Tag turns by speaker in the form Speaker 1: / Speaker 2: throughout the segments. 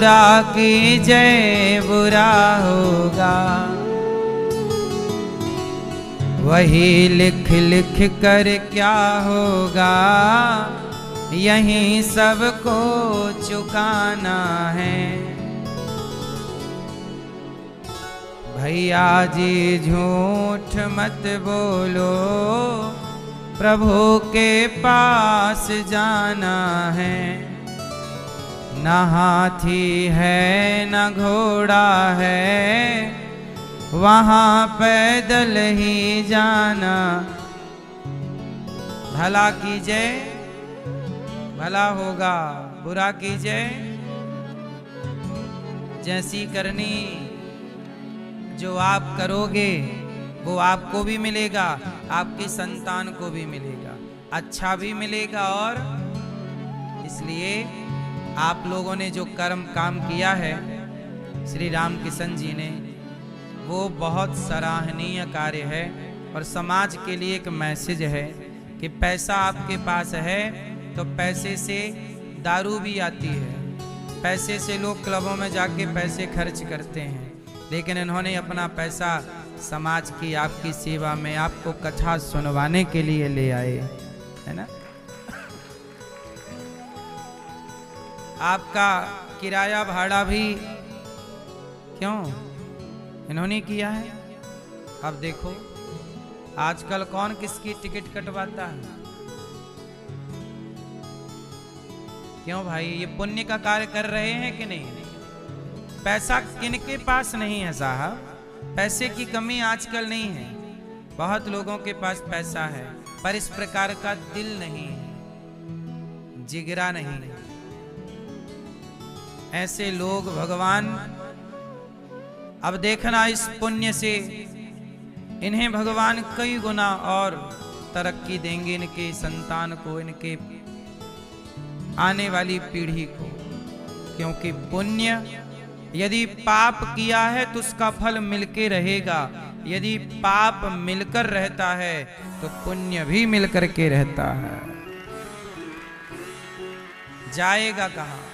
Speaker 1: बुरा की जय बुरा होगा। वही लिख लिख कर क्या होगा, यहीं सबको चुकाना है। भैया जी झूठ मत बोलो, प्रभु के पास जाना है। न हाथी है न घोड़ा है, वहाँ पैदल ही जाना। भला कीजिए भला होगा, बुरा कीजिए जैसी करनी। जो आप करोगे वो आपको भी मिलेगा, आपकी संतान को भी मिलेगा, अच्छा भी मिलेगा। और इसलिए आप लोगों ने जो कर्म काम किया है श्री राम किशन जी ने, वो बहुत सराहनीय कार्य है। और समाज के लिए एक मैसेज है कि पैसा आपके पास है तो पैसे से दारू भी आती है, पैसे से लोग क्लबों में जाके पैसे खर्च करते हैं, लेकिन इन्होंने अपना पैसा समाज की आपकी सेवा में आपको कथा सुनवाने के लिए ले आए, है ना। आपका किराया भाड़ा भी क्यों इन्होंने किया है। अब देखो आजकल कौन किसकी टिकट कटवाता है। क्यों भाई, ये पुण्य का कार्य कर रहे हैं कि नहीं। पैसा किनके पास नहीं है साहब, पैसे की कमी आजकल नहीं है। बहुत लोगों के पास पैसा है पर इस प्रकार का दिल नहीं है, जिगरा नहीं है। ऐसे लोग भगवान अब देखना, इस पुण्य से इन्हें भगवान कई गुना और तरक्की देंगे, इनके संतान को, इनके आने वाली पीढ़ी को। क्योंकि पुण्य यदि पाप किया है तो उसका फल मिलके रहेगा, यदि पाप मिलकर रहता है तो पुण्य भी मिलकर के रहता है, जाएगा कहां।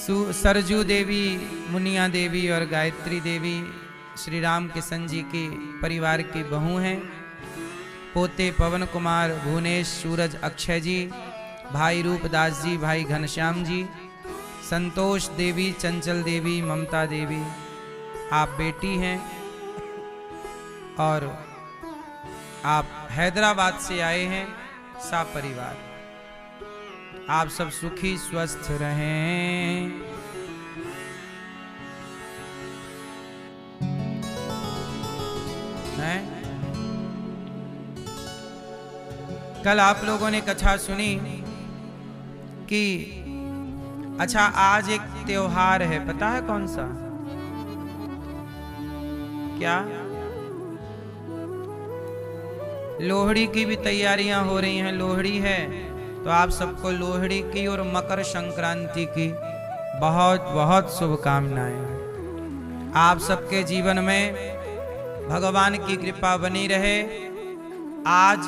Speaker 1: सरजू देवी, मुनिया देवी और गायत्री देवी श्री राम किशन जी के परिवार की बहू हैं। पोते पवन कुमार, भुवनेश, सूरज, अक्षय जी, भाई रूपदास जी, भाई घनश्याम जी, संतोष देवी, चंचल देवी, ममता देवी आप बेटी हैं। और आप हैदराबाद से आए हैं सपरिवार। आप सब सुखी स्वस्थ रहें। हैं? कल आप लोगों ने कथा सुनी कि अच्छा आज एक त्योहार है, पता है कौन सा। क्या लोहड़ी की भी तैयारियां हो रही हैं। लोहड़ी है तो आप सबको लोहड़ी की और मकर संक्रांति की बहुत बहुत शुभकामनाएं। आप सबके जीवन में भगवान की कृपा बनी रहे। आज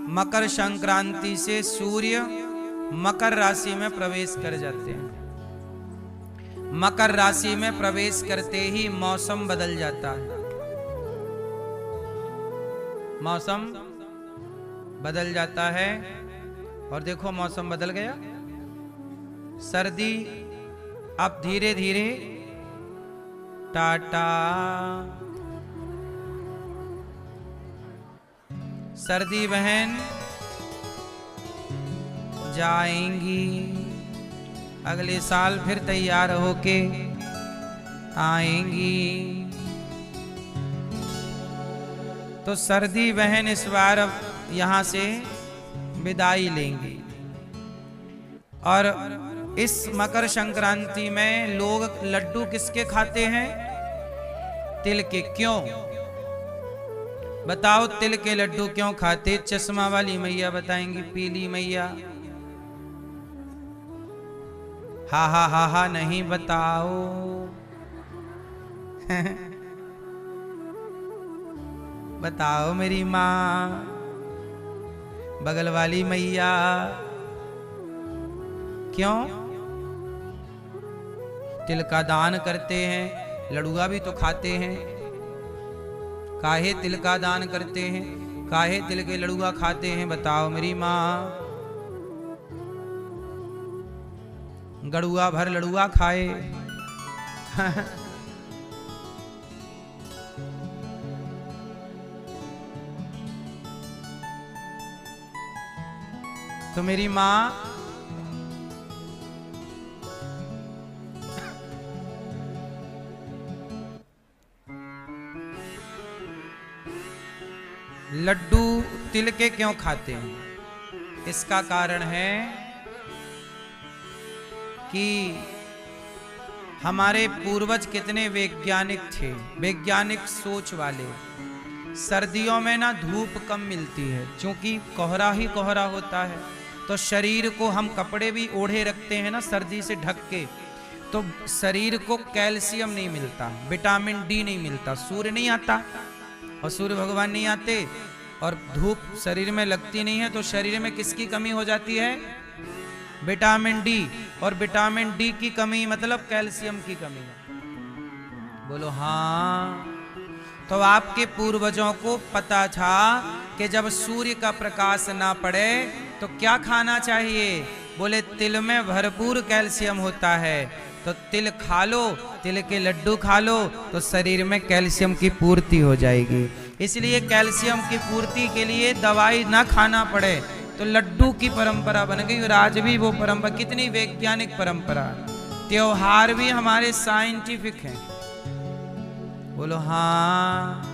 Speaker 1: मकर संक्रांति से सूर्य मकर राशि में प्रवेश कर जाते हैं। मकर राशि में प्रवेश करते ही मौसम बदल जाता है। मौसम बदल जाता है और देखो मौसम बदल गया। सर्दी अब धीरे धीरे टाटा, सर्दी बहन जाएंगी, अगले साल फिर तैयार होके आएंगी। तो सर्दी बहन इस बार अब यहां से विदाई लेंगी। और इस मकर संक्रांति में लोग लड्डू किसके खाते हैं? तिल के। क्यों बताओ, तिल के लड्डू क्यों खाते? चश्मा वाली मैया बताएंगी, पीली मैया। हा हा हा हा नहीं बताओ। बताओ मेरी माँ। बगल वाली मैया। क्यों? तिल का दान करते हैं, लड़ुआ भी तो खाते हैं। काहे तिल का दान करते हैं, काहे तिल के लड़ुआ खाते हैं? बताओ मेरी माँ। गड़ुआ भर लड़ुआ खाए। तो मेरी माँ लड्डू तिल के क्यों खाते हैं? इसका कारण है कि हमारे पूर्वज कितने वैज्ञानिक थे, वैज्ञानिक सोच वाले। सर्दियों में ना धूप कम मिलती है, क्योंकि कोहरा ही कोहरा होता है, तो शरीर को हम कपड़े भी ओढ़े रखते हैं ना सर्दी से ढक के, तो शरीर को कैल्शियम नहीं मिलता, विटामिन डी नहीं मिलता, सूर्य नहीं आता और सूर्य भगवान नहीं आते और धूप शरीर में लगती नहीं है, तो शरीर में किसकी कमी हो जाती है? Vitamin D. और विटामिन डी की कमी मतलब कैल्शियम की कमी है। बोलो हाँ। तो आपके पूर्वजों को पता था कि जब सूर्य का प्रकाश ना पड़े तो क्या खाना चाहिए? बोले तिल में भरपूर कैल्शियम होता है, तो तिल खा लो, तिल के लड्डू खा लो, तो शरीर में कैल्शियम की पूर्ति हो जाएगी। इसलिए कैल्शियम की पूर्ति के लिए दवाई ना खाना पड़े, तो लड्डू की परंपरा बन गई। और आज भी वो परंपरा, कितनी वैज्ञानिक परंपरा। त्योहार भी हमारे साइंटिफिक हैं। बोलो हाँ।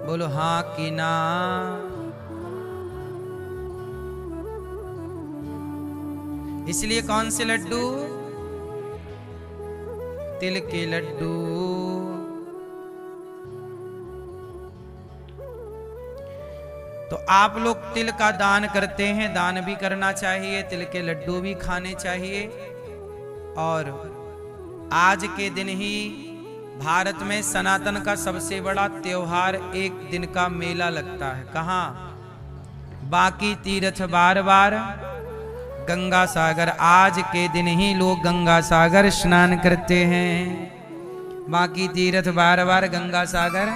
Speaker 1: बोलो हाँ कि ना। इसलिए कौन से लड्डू? तिल के लड्डू। तो आप लोग तिल का दान करते हैं, दान भी करना चाहिए, तिल के लड्डू भी खाने चाहिए। और आज के दिन ही भारत में सनातन का सबसे बड़ा त्योहार एक दिन का मेला लगता है। कहाँ? बाकी तीर्थ बार बार गंगा सागर। आज के दिन ही लोग गंगा सागर स्नान करते हैं। बाकी तीर्थ बार बार गंगा सागर।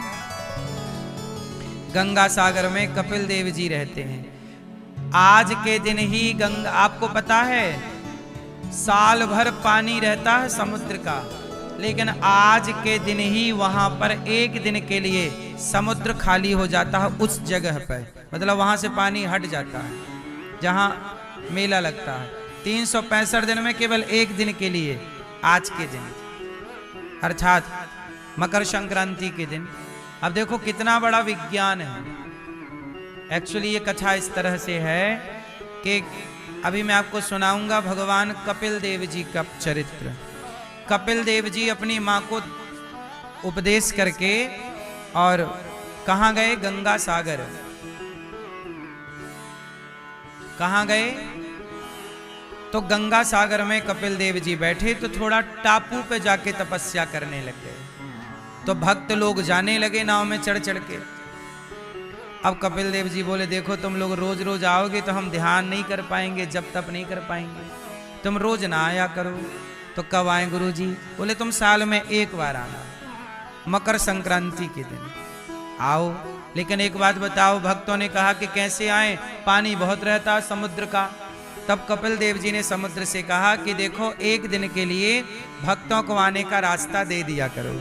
Speaker 1: गंगा सागर में कपिल देव जी रहते हैं। आज के दिन ही गंगा, आपको पता है साल भर पानी रहता है समुद्र का, लेकिन आज के दिन ही वहां पर एक दिन के लिए समुद्र खाली हो जाता है उस जगह पर। मतलब वहां से पानी हट जाता है जहां मेला लगता है। 365 दिन में केवल एक दिन के लिए, आज के दिन, अर्थात मकर संक्रांति के दिन। अब देखो कितना बड़ा विज्ञान है। एक्चुअली ये कथा इस तरह से है कि अभी मैं आपको सुनाऊंगा भगवान कपिल देव जी का चरित्र। कपिल देव जी अपनी माँ को उपदेश करके और कहाँ गए? गंगा सागर। कहाँ गए? तो गंगा सागर में कपिल देव जी बैठे, तो थोड़ा टापू पे जाके तपस्या करने लग गए। तो भक्त लोग जाने लगे नाव में चढ़ चढ़ के। अब कपिल देव जी बोले, देखो तुम लोग रोज रोज आओगे तो हम ध्यान नहीं कर पाएंगे, जब तक नहीं कर पाएंगे, तुम रोज ना आया करो। तो कब आए गुरु जी? बोले तुम साल में एक बार आना, मकर संक्रांति के दिन आओ। लेकिन एक बात बताओ, भक्तों ने कहा कि कैसे आए, पानी बहुत रहता है समुद्र का। तब कपिल देव जी ने समुद्र से कहा कि देखो एक दिन के लिए भक्तों को आने का रास्ता दे दिया करो।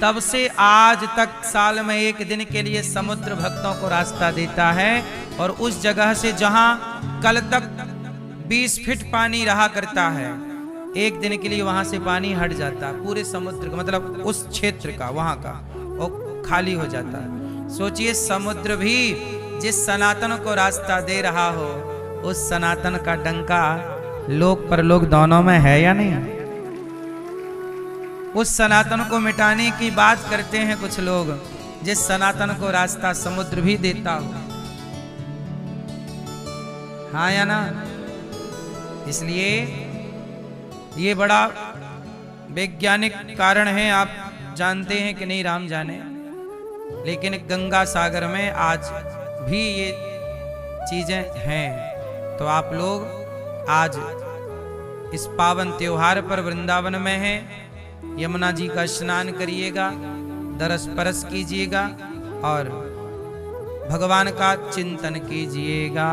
Speaker 1: तब से आज तक साल में एक दिन के लिए समुद्र भक्तों को रास्ता देता है। और उस जगह से जहां कल तक 20 फीट पानी रहा करता है, एक दिन के लिए वहां से पानी हट जाता है पूरे समुद्र का, मतलब उस क्षेत्र का, वहां का, वो खाली हो जाता है। सोचिए समुद्र भी जिस सनातन को रास्ता दे रहा हो, उस सनातन का डंका लोक परलोक दोनों में है या नहीं? उस सनातन को मिटाने की बात करते हैं कुछ लोग, जिस सनातन को रास्ता समुद्र भी देता हो। हाँ या ना? इसलिए ये बड़ा वैज्ञानिक कारण है, आप जानते हैं कि नहीं राम जाने, लेकिन गंगा सागर में आज भी ये चीजें हैं। तो आप लोग आज इस पावन त्योहार पर वृंदावन में हैं, यमुना जी का स्नान करिएगा, दरस परस कीजिएगा और भगवान का चिंतन कीजिएगा।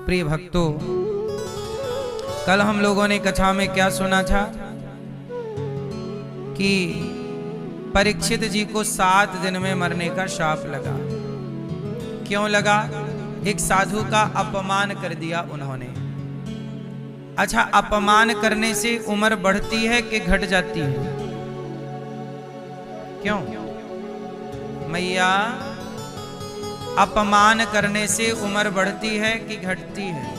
Speaker 1: प्रिय भक्तों, कल हम लोगों ने कथा में क्या सुना था कि परीक्षित जी को 7 दिन में मरने का शाप लगा। क्यों लगा? एक साधु का अपमान कर दिया उन्होंने। अच्छा, अपमान करने से उम्र बढ़ती है कि घट जाती है? क्यों मैया? अपमान करने से उम्र बढ़ती है कि घटती है?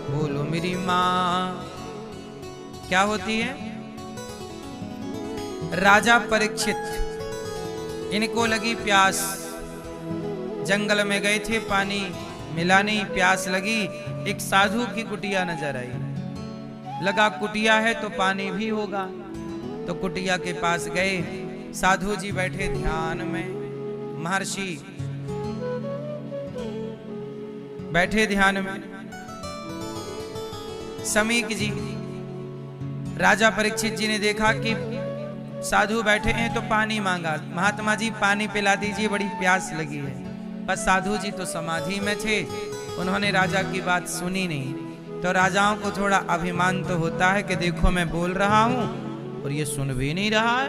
Speaker 1: बोलो मेरी माँ, क्या होती है? राजा परीक्षित, इनको लगी प्यास, जंगल में गए थे, पानी मिला नहीं, प्यास लगी, एक साधु की कुटिया नजर आई, लगा कुटिया है तो पानी भी होगा, तो कुटिया के पास गए। साधु जी बैठे ध्यान में, महर्षि बैठे ध्यान में। समीक जी, राजा परीक्षित जी ने देखा कि साधु बैठे हैं तो पानी मांगा, महात्मा जी पानी पिला दीजिए, बड़ी प्यास लगी है। पर साधु जी तो समाधि में थे, उन्होंने राजा की बात सुनी नहीं। तो राजाओं को थोड़ा अभिमान तो होता है कि देखो मैं बोल रहा हूं और ये सुन भी नहीं रहा है,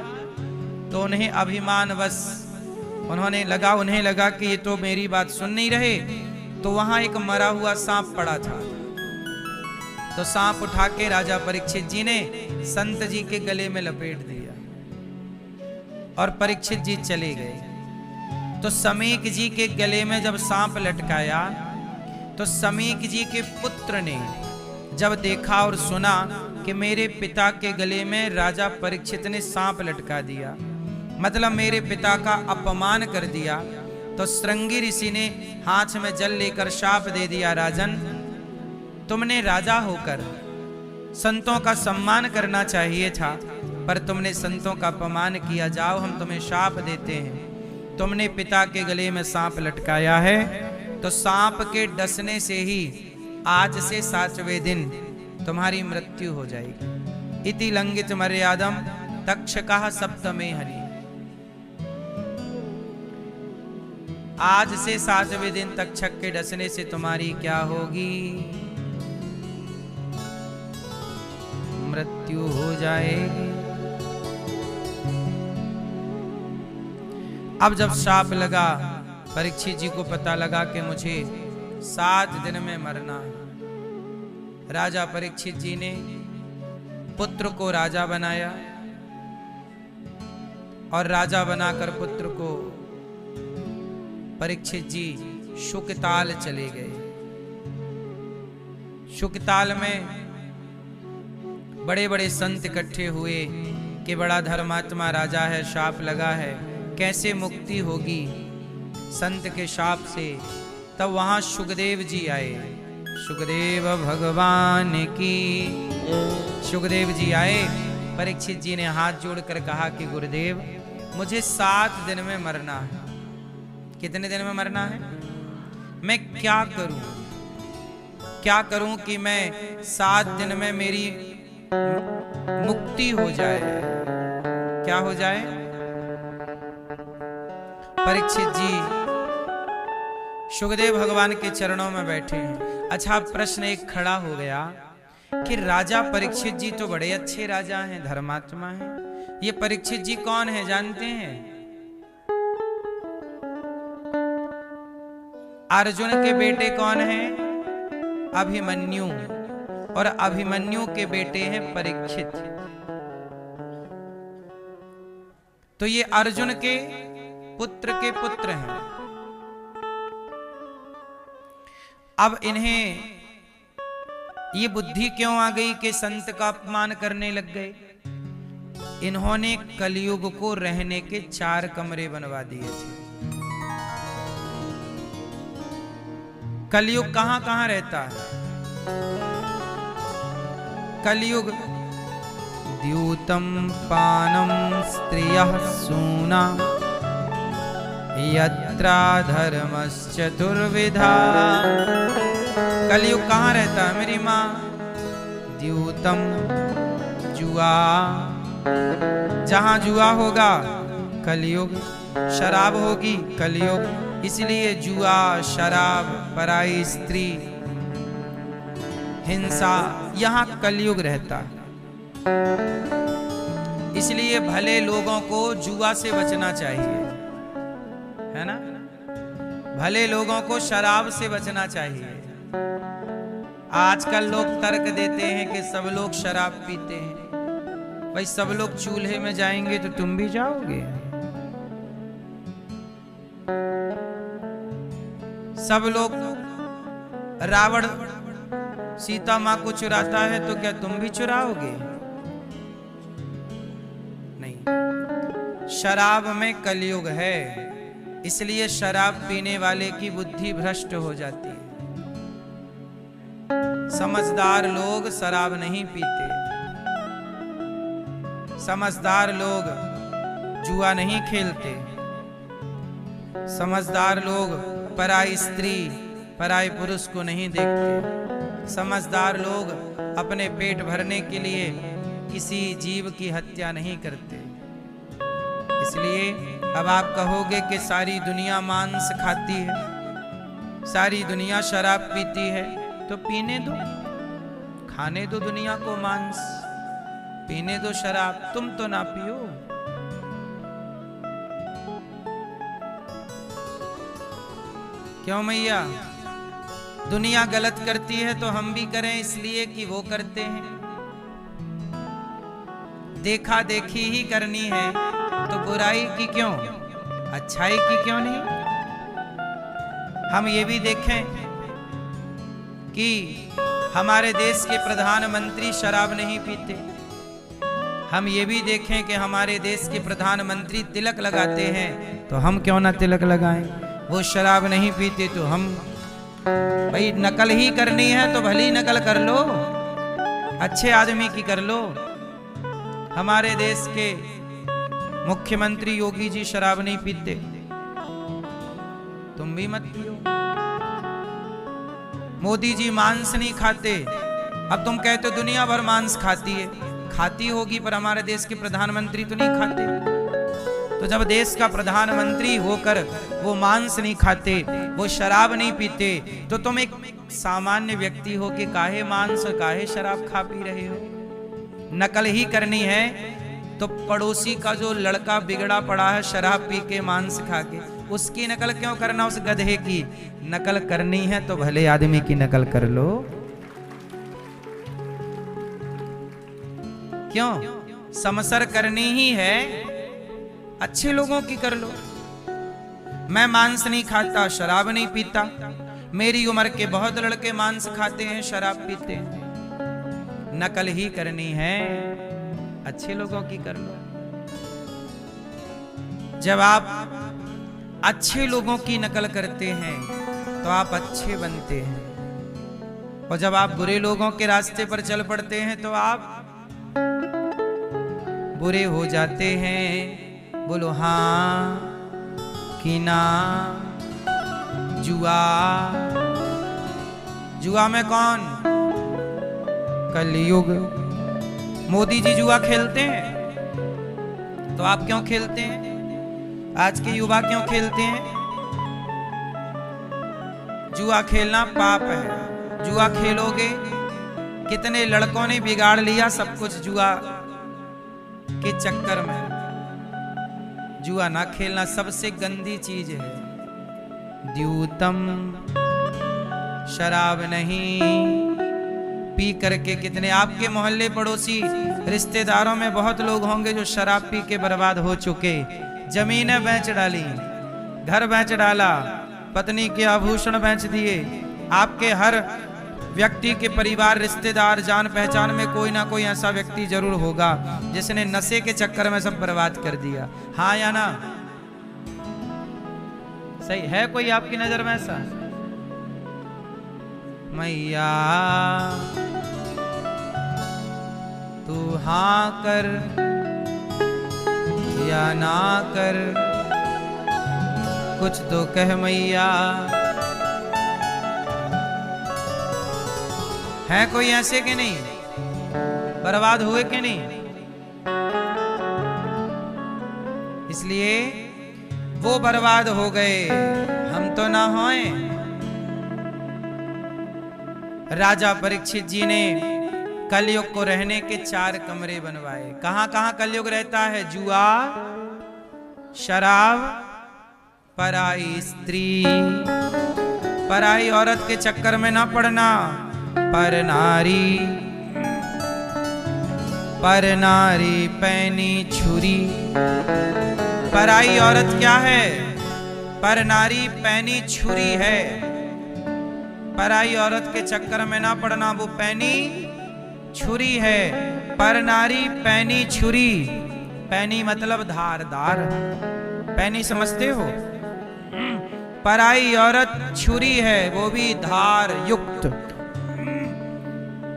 Speaker 1: तो उन्हें अभिमान बस उन्हें लगा कि ये तो मेरी बात सुन नहीं रहे। तो वहां एक मरा हुआ सांप पड़ा था, तो सांप उठा के राजा परीक्षित जी ने संत जी के गले में लपेट दिया और परीक्षित जी चले गए। तो समीक जी के गले में जब सांप लटकाया तो समीक जी के पुत्र ने जब देखा और सुना कि मेरे पिता के गले में राजा परीक्षित ने सांप लटका दिया, मतलब मेरे पिता का अपमान कर दिया, तो श्रृंगी ऋषि ने हाथ में जल लेकर शाप दे दिया, राजन तुमने राजा होकर संतों का सम्मान करना चाहिए था, पर तुमने संतों का अपमान किया। जाओ हम तुम्हें शाप देते हैं, तुमने पिता के गले में सांप लटकाया है, तो सांप के डसने से ही आज से 7वें दिन तुम्हारी मृत्यु हो जाएगी। इति लंघित मर्यादम तक्षकः सप्तमे हरि। आज से 7वें दिन तक्षक के डसने से तुम्हारी क्या होगी? मृत्यु हो जाएगी। अब जब शाप लगा, परीक्षित जी को पता लगा कि मुझे 7 दिन में मरना है। राजा परीक्षित जी ने पुत्र को राजा बनाया और राजा बनाकर पुत्र को परीक्षित जी शुकताल चले गए। शुकताल में बड़े बड़े संत इकट्ठे हुए कि बड़ा धर्मात्मा राजा है, शाप लगा है, कैसे मुक्ति होगी संत के शाप से। तब वहां सुखदेव जी आए, सुखदेव भगवान की। सुखदेव जी आए, परीक्षित जी ने हाथ जोड़कर कहा कि गुरुदेव मुझे 7 दिन में मरना है। कितने दिन में मरना है? मैं क्या करूं कि मैं 7 दिन में मेरी मुक्ति हो जाए? क्या हो जाए? परीक्षित जी सुखदेव भगवान के चरणों में बैठे हैं। अच्छा, प्रश्न एक खड़ा हो गया कि राजा परीक्षित जी तो बड़े अच्छे राजा हैं, धर्मात्मा हैं, ये परीक्षित जी कौन है जानते हैं? अर्जुन के बेटे कौन हैं? अभिमन्यु, और अभिमन्यु के बेटे हैं परीक्षित। तो ये अर्जुन के पुत्र हैं। अब इन्हें ये बुद्धि क्यों आ गई कि संत का अपमान करने लग गए? इन्होंने कलयुग को रहने के 4 कमरे बनवा दिए थे। कलयुग कहां कहां रहता है? कलयुग द्यूतं पानं स्त्रियः सूना यत्रा धर्मश्चतुर्विधा। कलयुग कहाँ रहता है मेरी माँ? द्यूतम, जुआ, जहाँ जुआ होगा कलयुग, शराब होगी कलयुग, इसलिए जुआ, शराब, पराई स्त्री, हिंसा, यहाँ कलयुग रहता। इसलिए भले लोगों को जुआ से बचना चाहिए, है ना? भले लोगों को शराब से बचना चाहिए। आजकल लोग तर्क देते हैं कि सब लोग शराब पीते हैं। भाई सब लोग चूल्हे में जाएंगे तो तुम भी जाओगे? सब लोग, रावण सीता मां को चुराता है तो क्या तुम भी चुराओगे? नहीं। शराब में कलयुग है, इसलिए शराब पीने वाले की बुद्धि भ्रष्ट हो जाती है। समझदार लोग शराब नहीं पीते, समझदार लोग जुआ नहीं खेलते, समझदार लोग पराई स्त्री, पराई पुरुष को नहीं देखते, समझदार लोग अपने पेट भरने के लिए किसी जीव की हत्या नहीं करते। इसलिए अब आप कहोगे कि सारी दुनिया मांस खाती है, सारी दुनिया शराब पीती है, तो पीने दो, खाने दो दुनिया को मांस, पीने दो शराब, तुम तो ना पियो। क्यों मैया? दुनिया गलत करती है तो हम भी करें, इसलिए कि वो करते हैं। देखा देखी ही करनी है तो बुराई की क्यों, अच्छाई की क्यों नहीं? हम ये भी देखें कि हमारे देश के प्रधानमंत्री शराब नहीं पीते। हम ये भी देखें कि हमारे देश के प्रधानमंत्री तिलक लगाते हैं, तो हम क्यों ना तिलक लगाएं? वो शराब नहीं पीते तो हम, भाई नकल ही करनी है तो भली नकल कर लो, अच्छे आदमी की कर लो। हमारे देश के मुख्यमंत्री योगी जी शराब नहीं पीते, तुम भी मत पियो। मोदी जी मांस नहीं खाते, अब तुम कहते हो दुनिया भर मांस खाती है, खाती होगी पर हमारे देश के प्रधानमंत्री तो नहीं खाते। तो जब देश का प्रधानमंत्री होकर वो मांस नहीं खाते, वो शराब नहीं पीते, तो तुम एक सामान्य व्यक्ति हो कि काहे मांस और काहे शराब खा पी रहे हो? नकल ही करनी है तो पड़ोसी का जो लड़का बिगड़ा पड़ा है शराब पी के मांस खा के, उसकी नकल क्यों करना? उस गधे की नकल करनी है तो भले आदमी की नकल कर लो। क्यों? समसर करनी ही है, अच्छे लोगों की कर लो। मैं मांस नहीं खाता, शराब नहीं पीता, मेरी उम्र के बहुत लड़के मांस खाते हैं, शराब पीते हैं। नकल ही करनी है, अच्छे लोगों की कर लो। जब आप अच्छे लोगों की नकल करते हैं तो आप अच्छे बनते हैं, और जब आप बुरे लोगों के रास्ते पर चल पड़ते हैं तो आप बुरे हो जाते हैं। बोलो हाँ कि ना? जुआ, जुआ में कौन? कलयुग। मोदी जी जुआ खेलते हैं तो आप क्यों खेलते हैं? आज के युवा क्यों खेलते हैं? जुआ खेलना पाप है। जुआ खेलोगे, कितने लड़कों ने बिगाड़ लिया सब कुछ जुआ के चक्कर में। जुआ ना खेलना सबसे गंदी चीज है। द्यूतम, शराब नहीं पी करके। कितने आपके मोहल्ले पड़ोसी रिश्तेदारों में बहुत लोग होंगे जो शराब पी के बर्बाद हो चुके। जमीनें बेच डाली, घर बेच डाला, पत्नी के आभूषण बेच दिए। आपके हर व्यक्ति के परिवार, रिश्तेदार, जान पहचान में कोई ना कोई ऐसा व्यक्ति जरूर होगा जिसने नशे के चक्कर में सब बर्बाद कर दिया। हाँ या ना? सही है? कोई आपकी नजर में ऐसा? मैया तू हाँ कर या ना कर, कुछ तो कह मैया। है कोई ऐसे कि नहीं? बर्बाद हुए कि नहीं? इसलिए वो बर्बाद हो गए, हम तो ना होए। राजा परीक्षित जी ने कलयुग को रहने के 4 कमरे बनवाए। कहां कहां कलयुग रहता है? जुआ, शराब, पराई स्त्री, पराई औरत के चक्कर में ना पड़ना। पर नारी पैनी छुरी। पराई औरत क्या है? पर नारी पैनी छुरी है। पराई औरत के चक्कर में ना पड़ना, वो पैनी छुरी है। पर नारी पैनी छुरी। पैनी मतलब धारदार। पैनी समझते हो? पराई औरत छुरी है, वो भी धार युक्त।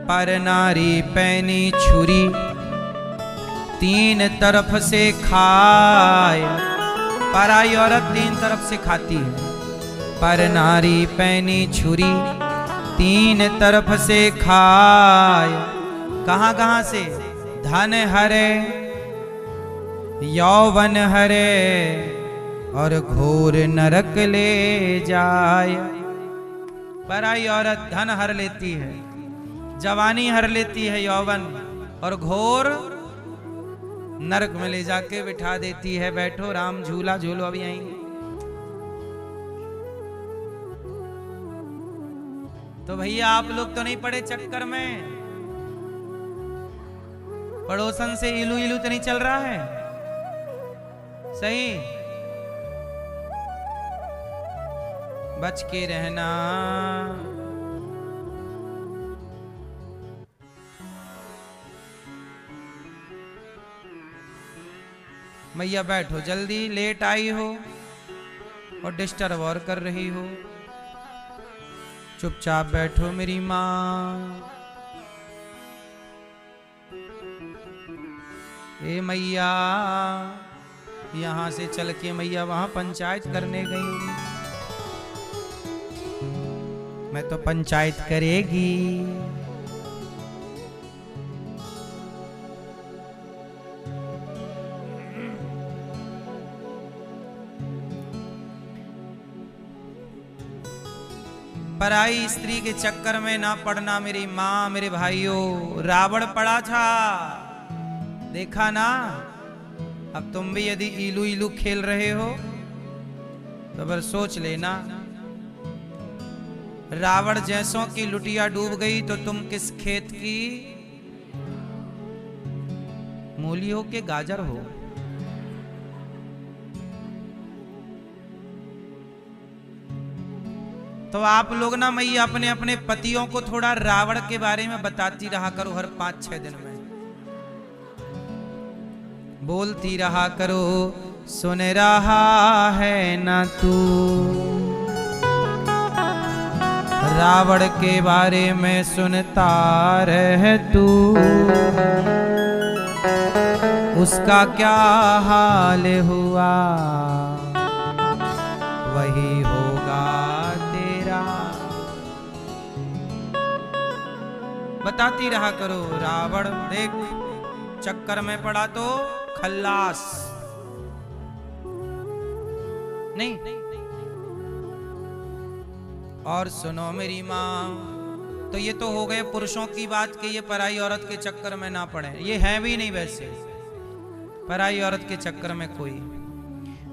Speaker 1: पर नारी पैनी छुरी, 3 तरफ से खाए। पराई औरत 3 तरफ से खाती है। पर नारी पैनी छुरी, 3 तरफ से खाए। कहां कहां से? धन हरे, यौवन हरे, और घोर नरक ले जाए। पराई औरत धन हर लेती है, जवानी हर लेती है, यौवन, और घोर नरक में ले जाके बिठा देती है। बैठो राम झूला झूलो, अभी आएंगे। तो भैया आप लोग तो नहीं पड़े चक्कर में? पड़ोसन से इलू इलू तो नहीं चल रहा है? सही, बच के रहना। मैया बैठो जल्दी, लेट आई हो और डिस्टर्ब और कर रही हो। चुपचाप बैठो मेरी माँ। ए मैया, यहां से चल के मैया वहां पंचायत करने गई। मैं तो पंचायत करेगी। पराई स्त्री के चक्कर में ना पड़ना मेरी माँ, मेरे भाइयों। रावण पड़ा था, देखा ना? अब तुम भी यदि इलू इलू खेल रहे हो तो फिर सोच लेना। रावण जैसों की लुटिया डूब गई तो तुम किस खेत की मूली हो के गाजर हो। तो आप लोग ना मैया अपने अपने पतियों को थोड़ा रावण के बारे में बताती रहा करो। हर 5-6 दिन में बोलती रहा करो, सुन रहा है ना तू रावण के बारे में सुनता रह तू। उसका क्या हाल हुआ वही होगा तेरा। बताती रहा करो। रावण देख चक्कर में पड़ा तो खल्लास नहीं। और सुनो मेरी माँ, तो ये तो हो गए पुरुषों की बात कि ये पराई औरत के चक्कर में ना पड़े। ये है भी नहीं वैसे पराई औरत के चक्कर में कोई,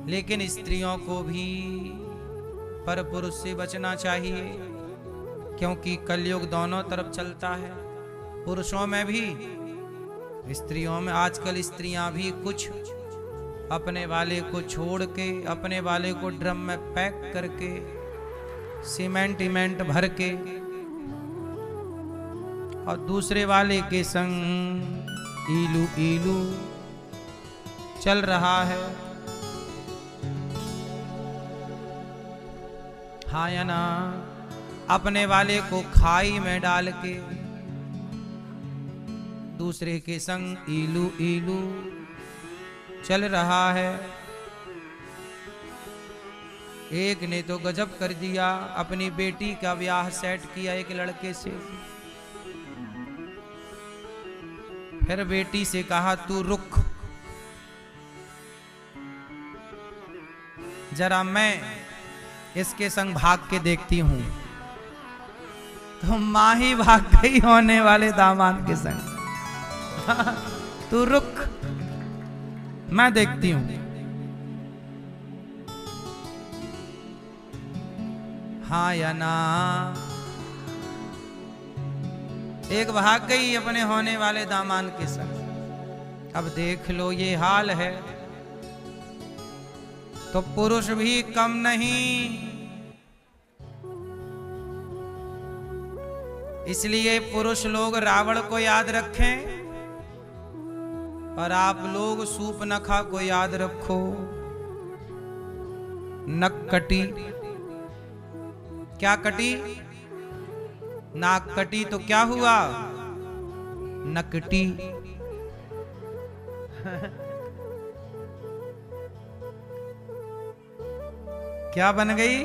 Speaker 1: लेकिन स्त्रियों को भी पर पुरुष से बचना चाहिए, क्योंकि कलयुग दोनों तरफ चलता है। पुरुषों में भी स्त्रियों में। आजकल स्त्रियां भी कुछ अपने वाले को छोड़ के, अपने वाले को ड्रम में पैक करके, सीमेंट भर के और दूसरे वाले के संग इलू इलू चल रहा है। हाँ या ना? अपने वाले को खाई में डाल के दूसरे के संग ईलू ईलू चल रहा है। एक ने तो गजब कर दिया, अपनी बेटी का ब्याह सेट किया एक लड़के से। फिर बेटी से कहा तू रुक, जरा मैं इसके संग भाग के देखती हूं। तो मां ही भाग गई होने वाले दामाद के संग। तू रुक, मैं देखती हूं। हाँ या ना। एक भाग गई अपने होने वाले दामाद के संग। अब देख लो ये हाल है तो पुरुष भी कम नहीं। इसलिए पुरुष लोग रावण को याद रखें और आप लोग सूपनखा को याद रखो। नक कटी, क्या कटी? नाक कटी तो क्या हुआ? नकटी। क्या बन गई?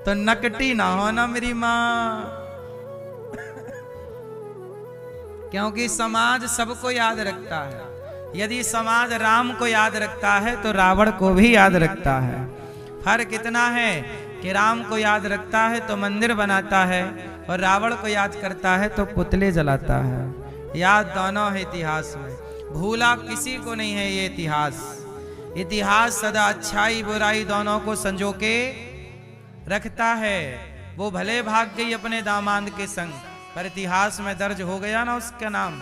Speaker 1: तो नकटी ना हो ना मेरी मां। क्योंकि समाज सबको याद रखता है। यदि समाज राम को याद रखता है तो रावण को भी याद रखता है। फर्क इतना है कि राम को याद रखता है तो मंदिर बनाता है और रावण को याद करता है तो पुतले जलाता है। याद दोनों है इतिहास में, भूला किसी को नहीं है ये इतिहास। इतिहास सदा अच्छाई बुराई दोनों को संजो के रखता है। वो भले भाग गई अपने दामाद के संग, पर इतिहास में दर्ज हो गया ना उसका नाम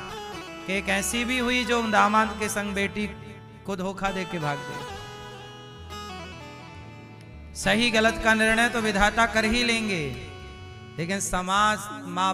Speaker 1: कि एक ऐसी भी हुई जो दामाद के संग बेटी को धोखा दे के भाग गई। सही गलत का निर्णय तो विधाता कर ही लेंगे, लेकिन समाज माँ